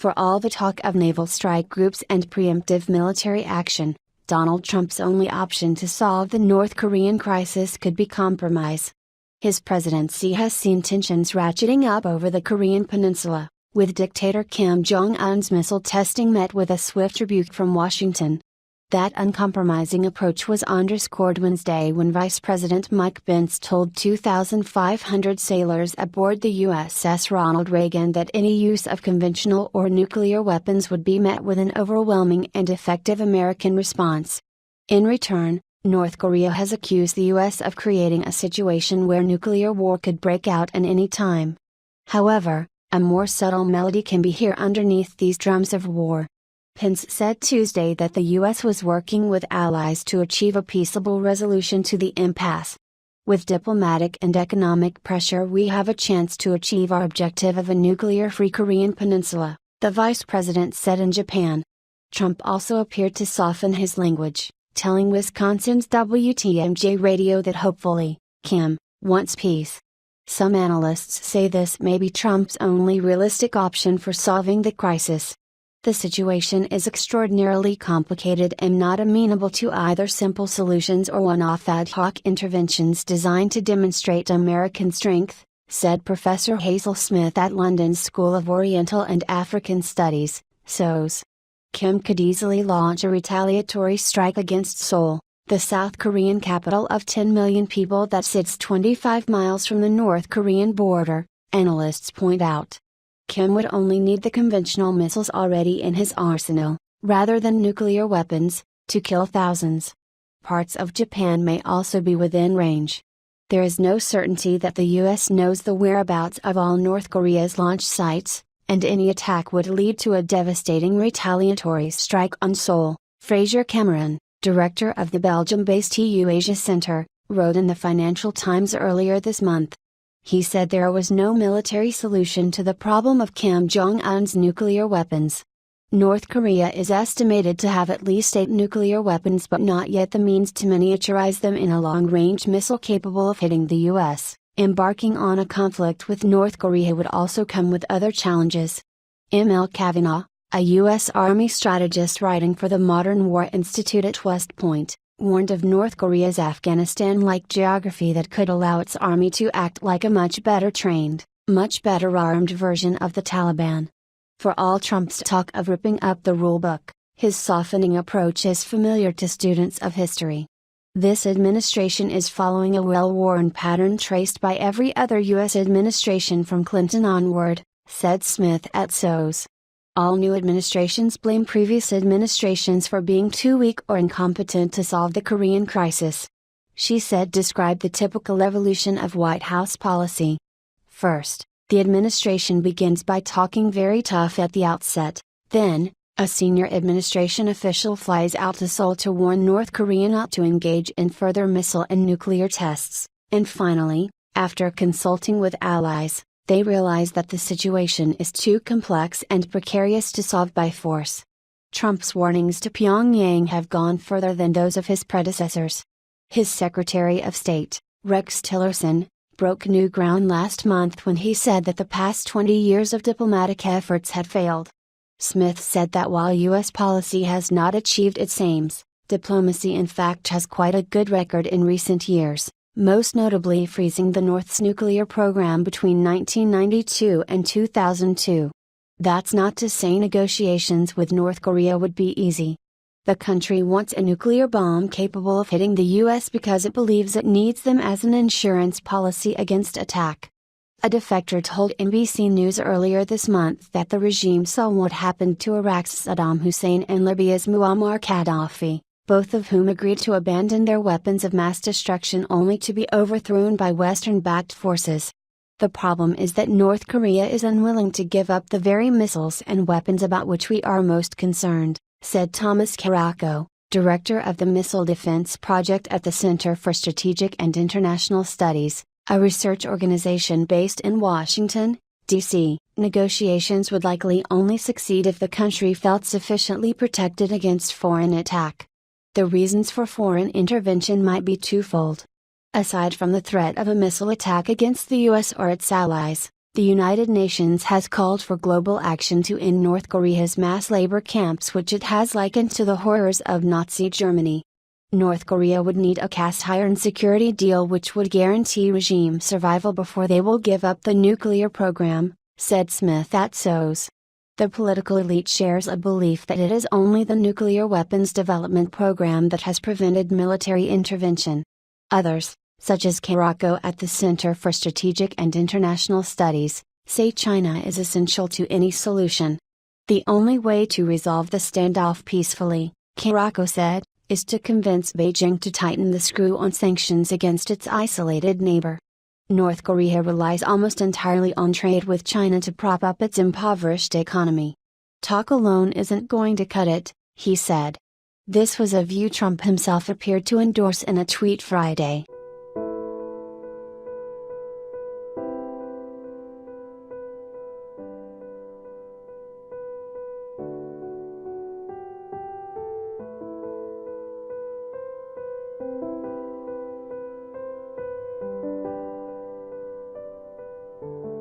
For all the talk of naval strike groups and preemptive military action, Donald Trump's only option to solve the North Korean crisis could be compromise. His presidency has seen tensions ratcheting up over the Korean peninsula, with dictator Kim Jong-un's missile testing met with a swift rebuke from Washington. That uncompromising approach was underscored Wednesday when Vice President Mike Pence told 2,500 sailors aboard the USS Ronald Reagan that any use of conventional or nuclear weapons would be met with an overwhelming and effective American response. In return, North Korea has accused the U.S. of creating a situation where nuclear war could break out at any time. However, a more subtle melody can be heard underneath these drums of war. Pence said Tuesday that the U.S. was working with allies to achieve a peaceable resolution to the impasse. With diplomatic and economic pressure, we have a chance to achieve our objective of a nuclear-free Korean peninsula, the vice president said in Japan. Trump also appeared to soften his language, telling Wisconsin's WTMJ radio that hopefully, Kim wants peace. Some analysts say this may be Trump's only realistic option for solving the crisis. The situation is extraordinarily complicated and not amenable to either simple solutions or one-off ad hoc interventions designed to demonstrate American strength, said Professor Hazel Smith at London's School of Oriental and African Studies, SOAS. Kim could easily launch a retaliatory strike against Seoul, the South Korean capital of 10 million people that sits 25 miles from the North Korean border, analysts point out. Kim would only need the conventional missiles already in his arsenal, rather than nuclear weapons, to kill thousands. Parts of Japan may also be within range. There is no certainty that the U.S. knows the whereabouts of all North Korea's launch sites, and any attack would lead to a devastating retaliatory strike on Seoul, Fraser Cameron, director of the Belgium-based EU Asia Center, wrote in the Financial Times earlier this month. He said there was no military solution to the problem of Kim Jong-un's nuclear weapons. North Korea is estimated to have at least 8 nuclear weapons but not yet the means to miniaturize them in a long-range missile capable of hitting the U.S. Embarking on a conflict with North Korea would also come with other challenges. M.L. Kavanaugh, a U.S. Army strategist writing for the Modern War Institute at West Point, warned of North Korea's Afghanistan-like geography that could allow its army to act like a much better trained, much better armed version of the Taliban. For all Trump's talk of ripping up the rulebook, his softening approach is familiar to students of history. This administration is following a well-worn pattern traced by every other U.S. administration from Clinton onward, said Smith at SOAS. All new administrations blame previous administrations for being too weak or incompetent to solve the Korean crisis. She said describe the typical evolution of White House policy. First, the administration begins by talking very tough at the outset, then, a senior administration official flies out to Seoul to warn North Korea not to engage in further missile and nuclear tests, and finally, after consulting with allies, they realize that the situation is too complex and precarious to solve by force. Trump's warnings to Pyongyang have gone further than those of his predecessors. His Secretary of State, Rex Tillerson, broke new ground last month when he said that the past 20 years of diplomatic efforts had failed. Smith said that while U.S. policy has not achieved its aims, diplomacy in fact has quite a good record in recent years, most notably freezing the North's nuclear program between 1992 and 2002. That's not to say negotiations with North Korea would be easy. The country wants a nuclear bomb capable of hitting the U.S. because it believes it needs them as an insurance policy against attack. A defector told NBC News earlier this month that the regime saw what happened to Iraq's Saddam Hussein and Libya's Muammar Gaddafi, both of whom agreed to abandon their weapons of mass destruction only to be overthrown by Western-backed forces. The problem is that North Korea is unwilling to give up the very missiles and weapons about which we are most concerned, said Thomas Caraco, director of the Missile Defense Project at the Center for Strategic and International Studies, a research organization based in Washington, D.C. Negotiations would likely only succeed if the country felt sufficiently protected against foreign attack. The reasons for foreign intervention might be twofold. Aside from the threat of a missile attack against the U.S. or its allies, The United Nations has called for global action to end North Korea's mass labor camps, which it has likened to the horrors of Nazi Germany. North Korea would need a cast iron security deal which would guarantee regime survival before they will give up the nuclear program, said Smith at SOS. The political elite shares a belief that it is only the nuclear weapons development program that has prevented military intervention. Others, such as Karako at the Center for Strategic and International Studies, say China is essential to any solution. The only way to resolve the standoff peacefully, Karako said, is to convince Beijing to tighten the screw on sanctions against its isolated neighbor. North Korea relies almost entirely on trade with China to prop up its impoverished economy. Talk alone isn't going to cut it, he said. This was a view Trump himself appeared to endorse in a tweet Friday.